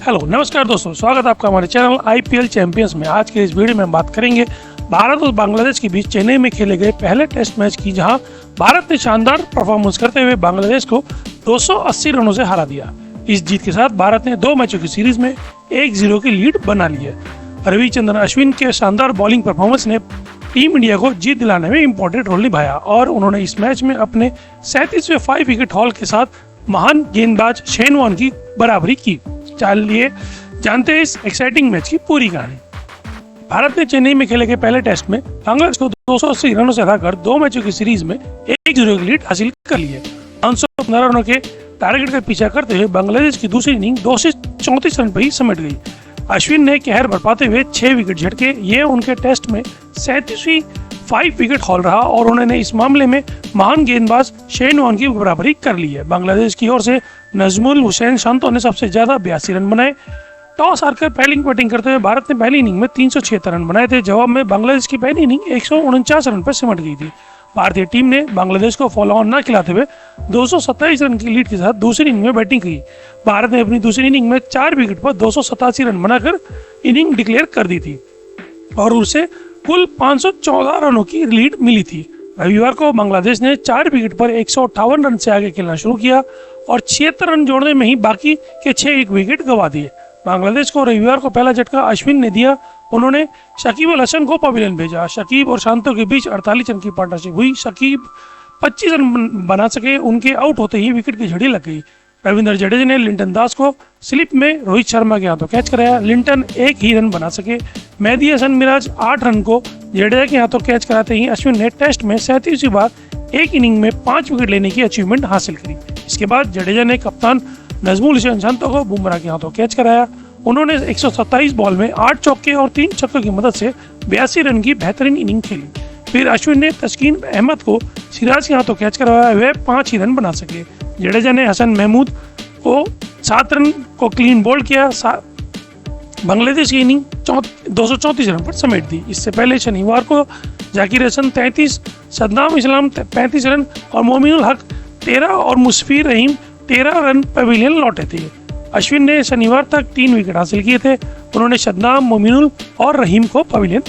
Hello नमस्कार दोस्तों, स्वागत है आपका हमारे चैनल आईपीएल चैंपियंस में। आज के इस वीडियो में हम बात करेंगे भारत और बांग्लादेश के बीच चेन्नई में खेले गए पहले टेस्ट मैच की, जहां भारत ने शानदार परफॉर्मेंस करते हुए बांग्लादेश को 280 रनों से हरा दिया। इस जीत के साथ भारत ने 2 मैचों की सीरीज में 1-0 की लीड बना ली है। रविचंद्रन अश्विन के शानदार बॉलिंग परफॉर्मेंस ने टीम इंडिया को जीत दिलाने में इंपॉर्टेंट रोल निभाया और उन्होंने इस मैच में अपने 37वें 5 विकेट हॉल के साथ महान गेंदबाज शेन वॉर्न की बराबरी की। चलिए जानते हैं इस एक्साइटिंग मैच की पूरी कहानी। भारत ने चेन्नई में खेले गए पहले टेस्ट में बांग्लादेश को 280 रनों से हराकर 2 मैचों की सीरीज में 1-0 की लीड हासिल कर ली है। 515 रनों के टारगेट का पीछा करते हुए बांग्लादेश की दूसरी इनिंग 234 रन पर ही समेट गई। अश्विन ने कहर बरपाते हुए 6 विकेट झटके। ये उनके टेस्ट में 37वीं 5 विकेट हॉल रहा और उन्होंने इस मामले में महान गेंदबाज शेन वॉर्न की बराबरी कर ली है। बांग्लादेश की ओर से नजमुल हुसैन शांतो ने सबसे ज्यादा 82 रन बनाए। टॉस हारकर पहली बैटिंग करते हुए भारत ने पहली इनिंग में 376 रन बनाए थे। जवाब में बांग्लादेश की पहली इनिंग 149 रन पर सिमट गई थी। भारतीय टीम ने बांग्लादेश को फॉलो ऑन न खिलाते हुए 227 रन की लीड के साथ दूसरी इनिंग में बैटिंग की। भारत ने अपनी दूसरी इनिंग में 4 विकेट पर 287 रन बनाकर इनिंग डिक्लेयर कर दी थी और उसे कुल 514 रनों की लीड मिली थी। रविवार को बांग्लादेश ने 4 विकेट पर 158 रन से आगे खेलना शुरू किया और 76 रन जोड़ने में ही बाकी के 6 विकेट गंवा दिए। बांग्लादेश को रविवार को पहला झटका अश्विन ने दिया। उन्होंने शकीब अल हसन को पवेलियन भेजा। शकीब और शांतो के बीच 48 रन की पार्टनरशिप हुई। शकीब 25 रन बना सके, उनके आउट होते ही विकेट की झड़ी लग गई। रविंद्र जडेजा ने लिंटन दास को स्लिप में रोहित शर्मा के हाथों कैच कराया। लिंटन 1 ही रन बना सके। मेहदी हसन मिराज 8 रन को जडेजा के हाथों कैच कराते ही अश्विन ने टेस्ट में 37वीं बार एक इनिंग में 5 विकेट लेने की अचीवमेंट हासिल करी। इसके बाद जडेजा ने कप्तान नजमुल हुसैन शांतो को बुमराह के हाथों कैच कराया। उन्होंने 127 बॉल में 8 चौके और 3 छक्कों की मदद से 82 रन की बेहतरीन इनिंग खेली। फिर अश्विन ने तस्कीन अहमद को सिराज के हाथों कैच करवाया। वे 5 ही रन बना सके। जडेजा ने हसन महमूद को 7 रन को क्लीन बोल्ड किया। बांग्लादेश की इनिंग 234 रन पर समेट दी। इससे पहले शनिवार को जाकिर हसन 33, सद्दाम इस्लाम 35 रन और मोमिनुल हक 13 और मुशफिर रहीम 13 रन पवेलियन लौटे थे। अश्विन ने शनिवार तक 3 विकेट हासिल किए थे। उन्होंने सद्दाम, मोमिनुल और रहीम को पवेलियन।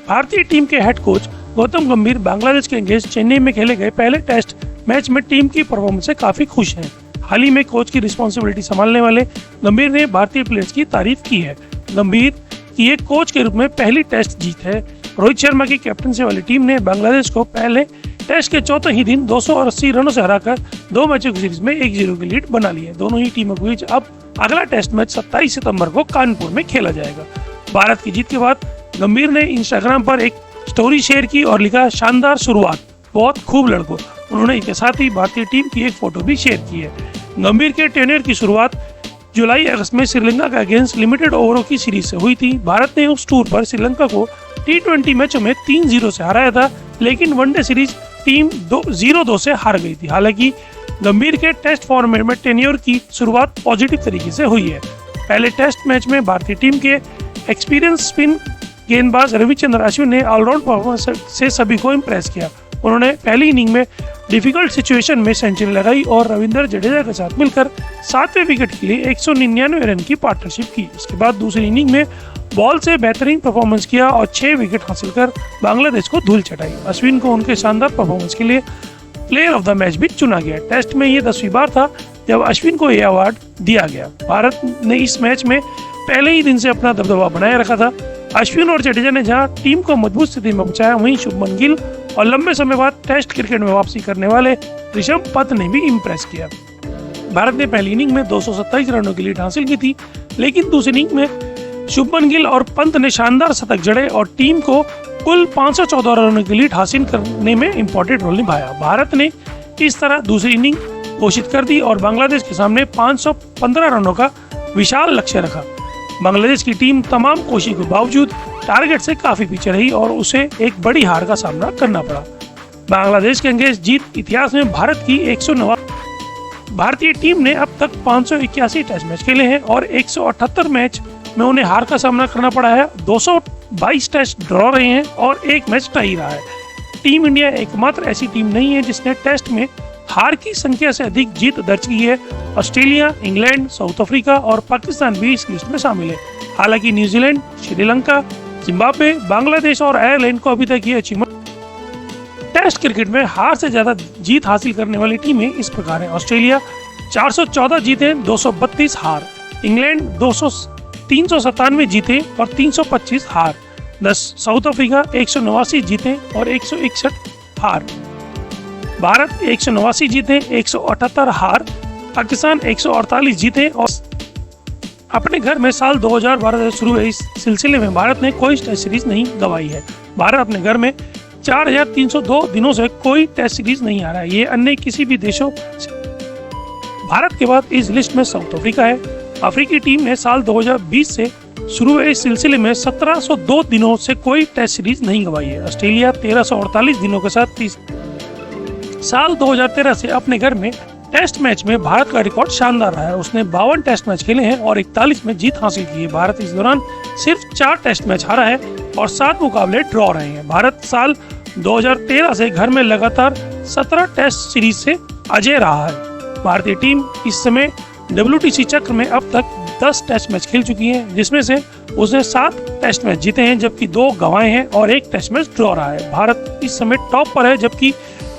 भारतीय टीम के हेड कोच गौतम गंभीर बांग्लादेश के अगेंस्ट चेन्नई में खेले गए पहले टेस्ट मैच में टीम की परफॉर्मेंस से काफी खुश हैं। हाल ही में कोच की रिस्पॉन्सिबिलिटी संभालने वाले गंभीर ने भारतीय प्लेयर्स की तारीफ की है। गंभीर की एक कोच के रूप में पहली टेस्ट जीत है। रोहित शर्मा की कैप्टनसी वाली टीम ने बांग्लादेश को पहले टेस्ट के चौथे ही दिन 280 रनों से हराकर 2 मैचों की सीरीज में 1-0 की लीड बना ली है। दोनों ही टीमों के बीच अब अगला टेस्ट मैच 27 सितंबर को कानपुर में खेला जाएगा। भारत की जीत के बाद गंभीर ने इंस्टाग्राम पर एक स्टोरी शेयर की और लिखा, शानदार शुरुआत, बहुत खूब लड़कों। उन्होंने इसके साथ ही भारतीय टीम की एक फोटो भी शेयर की है। गंभीर के टेन्योर की शुरुआत जुलाई-अगस्त में श्रीलंका के अगेंस्ट लिमिटेड ओवरों की सीरीज से हुई थी। भारत ने उस टूर पर श्रीलंका को T20 मैचों में 3-0 से हराया था, लेकिन वनडे सीरीज टीम 0-2 से हार गई थी। हालांकि गंभीर के टेस्ट फॉर्मेट में टेन्योर की शुरुआत पॉजिटिव तरीके से हुई है। पहले टेस्ट मैच में भारतीय टीम के एक्सपीरियंस स्पिन गेंदबाज रविचंद्रन अश्विन ने ऑलराउंड परफॉर्मेंस से सभी को इम्प्रेस किया। उन्होंने पहली इनिंग में डिफिकल्ट सिचुएशन में सेंचुरी लगाई और रविंद्र जडेजा के साथ मिलकर 7वें विकेट के लिए 199 रन की पार्टनरशिप की। इसके बाद दूसरी इनिंग में बॉल से बेहतरीन परफॉर्मेंस किया और 6 विकेट हासिल कर बांग्लादेश को धूल चटाई। अश्विन को उनके शानदार परफॉर्मेंस के लिए प्लेयर ऑफ द मैच भी चुना गया। टेस्ट में ये 10वीं बार था जब अश्विन को यह अवार्ड दिया गया। भारत ने इस मैच में पहले ही दिन से अपना दबदबा बनाए रखा था। अश्विन और जडेजा ने जहां टीम को मजबूत स्थिति में पहुंचाया, वहीं शुभमन गिल और लंबे समय बाद टेस्ट क्रिकेट में वापसी करने वाले ऋषभ पंत ने भी इम्प्रेस किया। भारत ने पहली इनिंग में 227 रनों की लीड हासिल की थी, लेकिन दूसरी इनिंग में शुभमन गिल और पंत ने शानदार शतक जड़े और टीम को कुल 514 रनों की लीड हासिल करने में इंपॉर्टेंट रोल निभाया। भारत ने इस तरह दूसरी इनिंग घोषित कर दी और बांग्लादेश के सामने 515 रनों का विशाल लक्ष्य रखा। बांग्लादेश की टीम तमाम कोशिशों के बावजूद टारगेट से काफी पीछे रही और उसे एक बड़ी हार का सामना करना पड़ा। बांग्लादेश के अगेंस्ट जीत इतिहास में भारत की 109। भारतीय टीम ने अब तक 581 टेस्ट मैच खेले हैं और 178 मैच में उन्हें हार का सामना करना पड़ा है। 222 टेस्ट ड्रॉ रहे हैं और 1 मैच टाई रहा है। टीम इंडिया एकमात्र ऐसी टीम नहीं है जिसने टेस्ट में हार की संख्या से अधिक जीत दर्ज की है। ऑस्ट्रेलिया, इंग्लैंड, साउथ अफ्रीका और पाकिस्तान भी इस लिस्ट में शामिल है। हालांकि न्यूजीलैंड, श्रीलंका, जिम्बाब्वे, बांग्लादेश और आयरलैंड को अभी तक ये अचीवमेंट। टेस्ट क्रिकेट में हार से ज्यादा जीत हासिल करने वाली टीमें इस प्रकार है। ऑस्ट्रेलिया 414 जीते, 232 हार। इंग्लैंड 397 जीते और 325 हार। 10 साउथ अफ्रीका 189 जीते और 161 हार। भारत 189 जीते, 178 हार। पाकिस्तान 148 जीते और अपने घर में साल 2012 से शुरू हुए इस सिलसिले में भारत ने कोई टेस्ट सीरीज नहीं गंवाई है। भारत अपने घर में 4302 दिनों से कोई टेस्ट सीरीज नहीं आ रहा है। ये अन्य किसी भी देशों से। भारत के बाद इस लिस्ट में साउथ अफ्रीका है। अफ्रीकी टीम ने साल 2020 से शुरू हुए इस सिलसिले में 1702 दिनों से कोई टेस्ट सीरीज नहीं गंवाई है। ऑस्ट्रेलिया 1348 दिनों के साथ साल 2013 से अपने घर में टेस्ट मैच में भारत का रिकॉर्ड शानदार रहा है। उसने 52 टेस्ट मैच खेले हैं और 41 में जीत हासिल की है। भारत इस दौरान सिर्फ 4 टेस्ट मैच हारा है और 7 मुकाबले ड्रॉ रहे हैं। भारत साल 2013 से घर में लगातार 17 टेस्ट सीरीज से अजय रहा है। भारतीय टीम इस समय WTC चक्र में अब तक 10 टेस्ट मैच खेल चुकी है, जिसमें से उसने 7 टेस्ट मैच जीते हैं जबकि 2 गंवाए हैं और 1 टेस्ट मैच ड्रॉ रहा है। भारत इस समय टॉप पर है, जबकि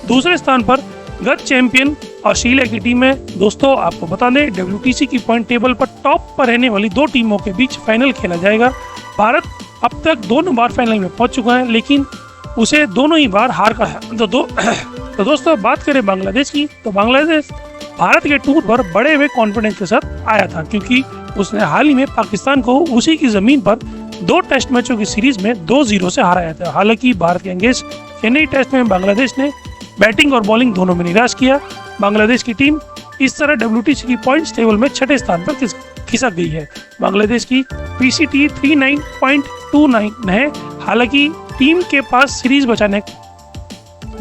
दूसरे स्थान पर गत चैंपियन ऑस्ट्रेलिया की टीम है। दोस्तों आपको बता दें, WTC की पॉइंट टेबल पर टॉप पर रहने वाली 2 टीमों के बीच फाइनल खेला जाएगा। भारत अब तक दोनों बार फाइनल में पहुंच चुका है, लेकिन उसे दोनों ही बार हार का है। तो दोस्तों बात करें बांग्लादेश की, तो बांग्लादेश भारत के टूर पर बड़े हुए कॉन्फिडेंस के साथ आया था, क्योंकि उसने हाल ही में पाकिस्तान को उसी की जमीन पर 2 टेस्ट मैचों की सीरीज में 2-0 से हराया था। हालांकि भारत के अंगेज चेन्नई टेस्ट में बांग्लादेश ने बैटिंग और बॉलिंग दोनों में निराश किया। बांग्लादेश की टीम इस तरह WTC की पॉइंट्स टेबल में 6ठे स्थान पर खिसक गई है। बांग्लादेश की PCT 39.29 है। हालांकि टीम के पास सीरीज बचाने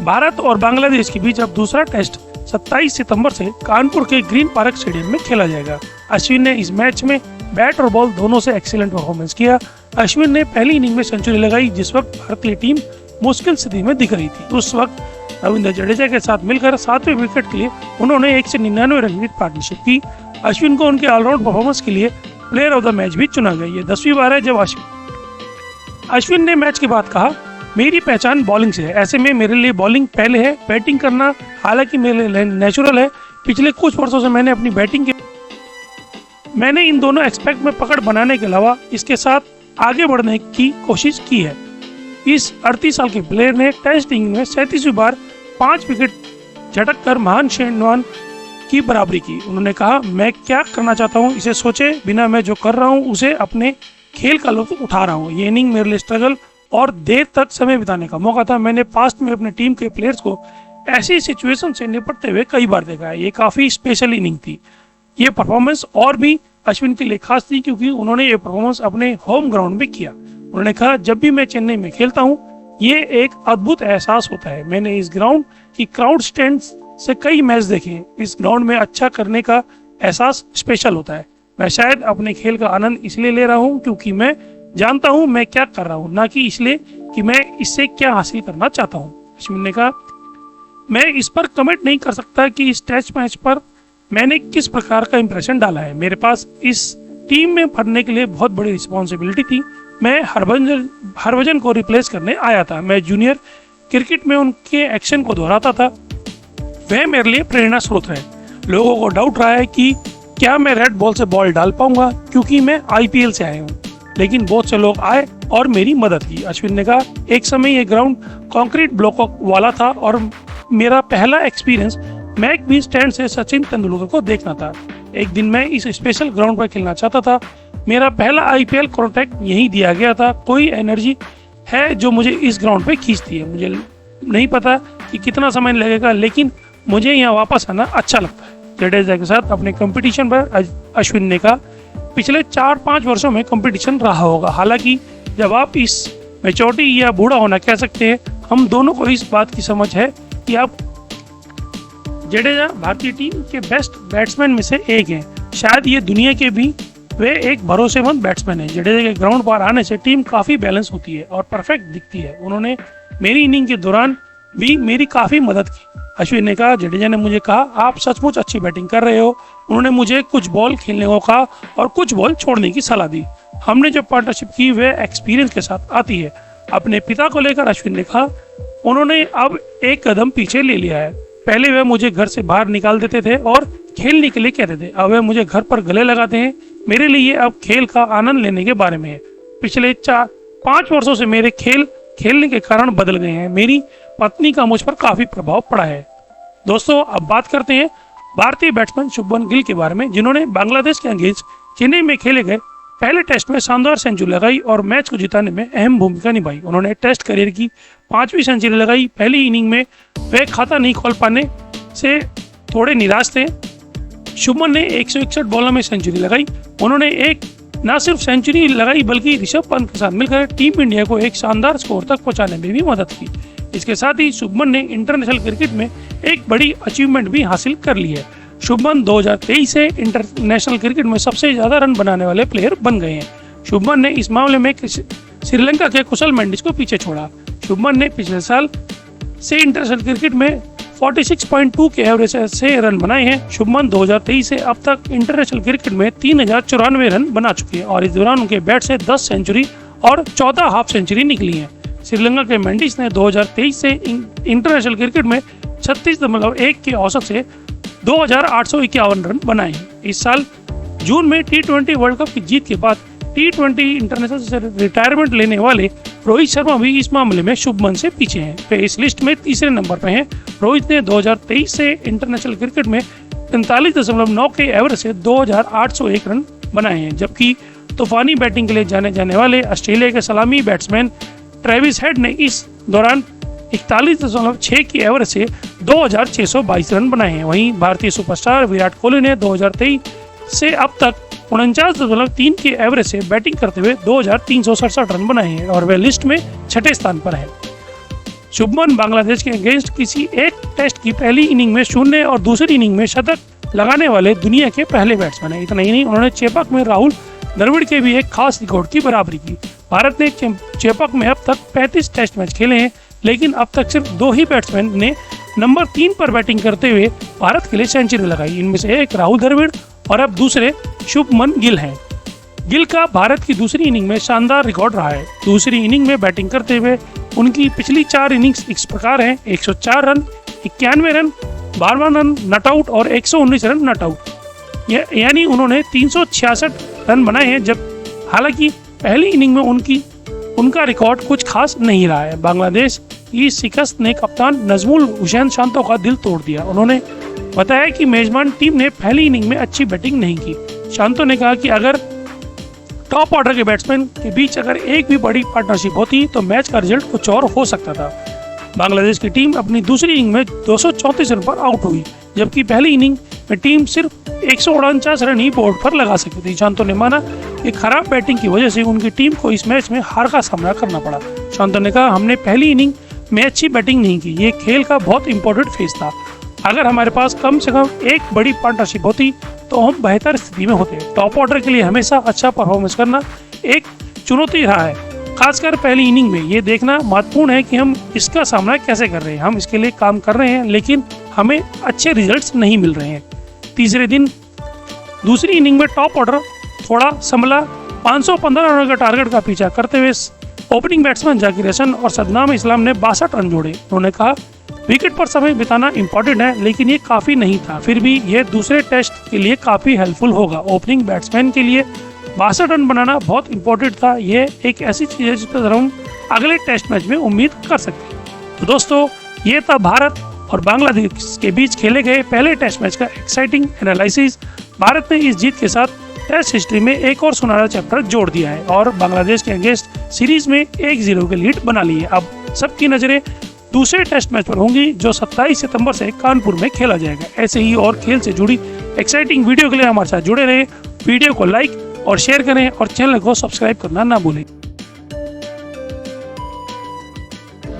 भारत और बांग्लादेश के बीच अब दूसरा टेस्ट 27 सितंबर से कानपुर के ग्रीन पार्क स्टेडियम में खेला जाएगा। अश्विन ने इस मैच में बैट और बॉल दोनों से एक्सीलेंट परफॉर्मेंस किया। अश्विन ने पहली इनिंग में सेंचुरी लगाई, जिस वक्त भारतीय टीम मुश्किल स्थिति में दिख रही थी। उस वक्त रविंद्र जडेजा के साथ मिलकर 7वें विकेट के लिए उन्होंने 199 रन की पार्टनरशिप की। अश्विन को उनके ऑलराउंड परफॉर्मेंस के लिए प्लेयर ऑफ द मैच भी चुना गया। ये 10वीं बार है जब अश्विन ने मैच के बाद कहा, मेरी पहचान बॉलिंग से है, ऐसे में मेरे लिए बॉलिंग पहले है। बैटिंग करना हालांकि मेरे लिए नेचुरल है। पिछले कुछ वर्षों से मैंने इन दोनों एक्सपेक्ट में पकड़ बनाने के अलावा इसके साथ आगे बढ़ने की कोशिश की है। इस 38 साल के प्लेयर ने टेस्ट इनिंग में 37वीं बार 5 विकेट झटक कर महान शेनवान की बराबरी की। उन्होंने कहा, मैं क्या करना चाहता हूँ इसे सोचे बिना मैं जो कर रहा हूँ उसे अपने खेल का लुत्फ उठा रहा हूँ। ये इनिंग मेरे लिए स्ट्रगल और देर तक समय बिताने का मौका था। मैंने पास्ट में अपने टीम के प्लेयर्स को ऐसी सिचुएशन से निपटते हुए कई बार देखा है। ये काफी स्पेशल इनिंग थी। ये परफॉर्मेंस और भी अश्विन के लिए खास थी, क्योंकि उन्होंने ये परफॉर्मेंस अपने होम ग्राउंड में किया। उन्होंने कहा, जब भी मैं चेन्नई में खेलता हूँ ये एक अद्भुत एहसास होता है। मैंने इस ग्राउंड की क्राउड स्टैंड से कई मैच देखे। इस ग्राउंड में अच्छा करने का एहसास स्पेशल होता है। मैं शायद अपने खेल का आनंद इसलिए ले रहा हूँ क्योंकि मैं जानता हूँ मैं क्या कर रहा हूँ, ना कि इसलिए कि मैं इससे क्या हासिल करना चाहता हूँ। अश्विन ने कहा, मैं इस पर कमेंट नहीं कर सकता कि इस टेस्ट मैच पर मैंने किस प्रकार का इंप्रेशन डाला है। मेरे पास इस टीम में भरने के लिए बहुत बड़ी रिस्पॉन्सिबिलिटी थी। मैं हरभजन को रिप्लेस करने आया था। मैं जूनियर क्रिकेट में उनके एक्शन को दोहराता था। वह मेरे लिए प्रेरणा स्रोत है। लोगों को डाउट रहा है कि क्या मैं रेड बॉल से बॉल डाल पाऊंगा, क्योंकि मैं IPL से आया हूँ, लेकिन बहुत से लोग आए और मेरी मदद की। अश्विन ने कहा, एक समय ये ग्राउंड कंक्रीट ब्लॉकों वाला था और मेरा पहला एक्सपीरियंस मैकबी स्टैंड से सचिन तेंदुलकर को देखना था। एक दिन मैं इस स्पेशल ग्राउंड पर खेलना चाहता था। मेरा पहला IPL कॉन्ट्रैक्ट यहीं दिया गया था। कोई एनर्जी है जो मुझे इस ग्राउंड पे खींचती है। मुझे नहीं पता कि कितना समय लगेगा, लेकिन मुझे यहाँ वापस आना अच्छा लगता है। जडेजा के साथ अपने कंपटीशन पर अश्विन ने कहा, पिछले 4-5 वर्षों में कंपटीशन रहा होगा। हालांकि जब आप इस मैच्योरिटी या बूढ़ा होना कह सकते हैं, हम दोनों को इस बात की समझ है कि आप जडेजा भारतीय टीम के बेस्ट बैट्समैन में से एक हैं। शायद ये दुनिया के भी वे एक भरोसेमंद बैट्समैन है। जडेजा के ग्राउंड पर आने से टीम काफी बैलेंस होती है और परफेक्ट दिखती है। उन्होंने मेरी इनिंग के दौरान भी मेरी काफ़ी मदद की। अश्विन ने कहा, जडेजा ने मुझे कहा आप सचमुच अच्छी बैटिंग कर रहे हो। उन्होंने मुझे कुछ बॉल खेलने को कहा और कुछ बॉल छोड़ने की सलाह दी। हमने जो पार्टनरशिप की वह एक्सपीरियंस के साथ आती है। अपने पिता को लेकर अश्विन ने कहा, उन्होंने अब एक कदम पीछे ले लिया है। पहले वह मुझे घर से बाहर निकाल देते थे और खेलने के लिए कहते थे, अब वह मुझे घर पर गले लगाते हैं। मेरे लिए अब खेल का आनंद लेने के बारे में है। पिछले 4-5 वर्षों से मेरे खेलने के कारण बदल गए हैं। मेरी पत्नी का मुझ पर काफी प्रभाव पड़ा है। दोस्तों, अब बात करते हैं भारतीय बैट्समैन शुभमन गिल के बारे में, जिन्होंने बांग्लादेश के अगेंस्ट चेन्नई में खेले गए पहले टेस्ट में शानदार सेंचुरी लगाई और मैच को जिताने में अहम भूमिका निभाई। उन्होंने टेस्ट करियर की 5वीं सेंचुरी लगाई। पहली इनिंग में वे खाता नहीं खोल पाने से थोड़े निराश थे। शुभमन ने 161 बॉलों में सेंचुरी लगाई। उन्होंने न सिर्फ सेंचुरी लगाई बल्कि ऋषभ पंत के साथ मिलकर टीम इंडिया को एक शानदार स्कोर तक पहुंचाने में भी मदद की। इसके साथ ही शुभमन ने इंटरनेशनल क्रिकेट में एक बड़ी अचीवमेंट भी हासिल कर ली है। शुभमन 2023 से इंटरनेशनल क्रिकेट में सबसे ज्यादा रन बनाने वाले प्लेयर बन गए हैं। शुभमन ने इस मामले में श्रीलंका के कुशल मेंडिस को पीछे छोड़ा। शुभमन ने पिछले साल से इंटरनेशनल क्रिकेट में 46.2 के एवरेज से रन बनाए हैं। शुभमन 2023 से अब तक इंटरनेशनल क्रिकेट में 3094 रन बना चुके हैं और इस दौरान उनके बैट से 10 सेंचुरी और 14 हाफ सेंचुरी निकली हैं। श्रीलंका के मेंडिस ने 2023 से इंटरनेशनल क्रिकेट में 36.1 के औसत से 2851 रन बनाए हैं। इस साल जून में T20 वर्ल्ड कप की जीत के बाद T20 इंटरनेशनल से रिटायरमेंट लेने वाले रोहित शर्मा भी इस मामले में शुभमन से पीछे हैं। वे इस लिस्ट में तीसरे नंबर पर हैं। रोहित ने 2023 से इंटरनेशनल क्रिकेट में 43.9 के एवरेज से 2801 रन बनाए हैं, जबकि तूफानी बैटिंग के लिए जाने जाने वाले ऑस्ट्रेलिया के सलामी बैट्समैन ट्रेविस हेड ने इस दौरान 41.6 की एवरेज से 2622 रन बनाए हैं। वहीं भारतीय सुपरस्टार विराट कोहली ने 2023 से अब तक 49.3 की एवरेज से बैटिंग करते हुए 2367 रन बनाए हैं और वे लिस्ट में 6ठे स्थान पर है। शुभमन बांग्लादेश के अगेंस्ट किसी एक टेस्ट की पहली इनिंग में शून्य और दूसरी इनिंग में शतक लगाने वाले दुनिया के पहले बैट्समैन है। इतना ही नहीं, उन्होंने चेपक में राहुल द्रविड़ के भी एक खास रिकॉर्ड की बराबरी की। भारत ने चेपक में अब तक 35 टेस्ट मैच खेले हैं, लेकिन अब तक सिर्फ 2 ही बैट्समैन ने नंबर 3 पर बैटिंग करते हुए भारत के लिए सेंचुरी लगाई। इनमें से एक राहुल द्रविड़ और अब दूसरे शुभमन गिल हैं। गिल का भारत की दूसरी इनिंग में शानदार रिकॉर्ड रहा है। दूसरी इनिंग में बैटिंग करते हुए उनकी पिछली 4 इनिंग्स इस प्रकार हैं: 104 रन, 91 रन, 52 रन नटआउट और 119 रन नटआउट। यानी उन्होंने 366 रन बनाए हैं। जब हालांकि पहली इनिंग में उनका रिकॉर्ड कुछ खास नहीं रहा है। बांग्लादेश की शिकस्त ने कप्तान नजमुल हुसैन शांतो का दिल तोड़ दिया। उन्होंने बताया कि मेजबान टीम ने पहली इनिंग में अच्छी बैटिंग नहीं की। शांतो ने कहा कि अगर टॉप ऑर्डर के बैट्समैन के बीच अगर एक भी बड़ी पार्टनरशिप होती तो मैच का रिजल्ट कुछ और हो सकता था। बांग्लादेश की टीम अपनी दूसरी इनिंग में 234 रन पर आउट हुई, जबकि पहली इनिंग में टीम सिर्फ 149 रन ही बोर्ड पर लगा सकी थी। शांतो ने माना कि खराब बैटिंग की वजह से उनकी टीम को इस मैच में हार का सामना करना पड़ा। शांतो ने कहा, हमने पहली इनिंग में अच्छी बैटिंग नहीं की। ये खेल का बहुत इंपॉर्टेंट फेज था। अगर हमारे पास कम से कम एक बड़ी पार्टनरशिप होती तो हम बेहतर स्थिति में होते। टॉप ऑर्डर के लिए हमेशा अच्छा परफॉर्मेंस करना एक चुनौती रहा है, खासकर पहली इनिंग में। ये देखना महत्वपूर्ण है कि हम इसका सामना कैसे कर रहे हैं। हम इसके लिए काम कर रहे हैं, लेकिन हमें अच्छे रिजल्ट्स नहीं मिल रहे हैं। तीसरे दिन दूसरी इनिंग में टॉप ऑर्डर थोड़ा संभला। 515 रनों का टारगेट का पीछा करते हुए ओपनिंग बैट्समैन जाकिर हसन और सदनाम इस्लाम ने 62 रन जोड़े। उन्होंने कहा, विकेट पर समय बिताना इंपॉर्टेंट है, लेकिन ये काफ़ी नहीं था। फिर भी ये दूसरे टेस्ट के लिए काफ़ी हेल्पफुल होगा। ओपनिंग बैट्समैन के लिए 62 रन बनाना बहुत इंपॉर्टेंट था। ये एक ऐसी चीज़ है जिस पर हम अगले टेस्ट मैच में उम्मीद कर सकते हैं। तो दोस्तों, ये था भारत और बांग्लादेश के बीच खेले गए पहले टेस्ट मैच का एक्साइटिंग एनालिसिस। भारत ने इस जीत के साथ टेस्ट हिस्ट्री में एक और सुनहरा चैप्टर जोड़ दिया है और बांग्लादेश के अगेंस्ट सीरीज में 1-0 की लीड बना ली है। अब सबकी नज़रें दूसरे टेस्ट मैच पर होंगी जो 27 सितंबर से कानपुर में खेला जाएगा। ऐसे ही और खेल से जुड़ी एक्साइटिंग वीडियो के लिए हमारे साथ जुड़े रहे। वीडियो को लाइक और शेयर करें और चैनल को सब्सक्राइब करना ना भूलें।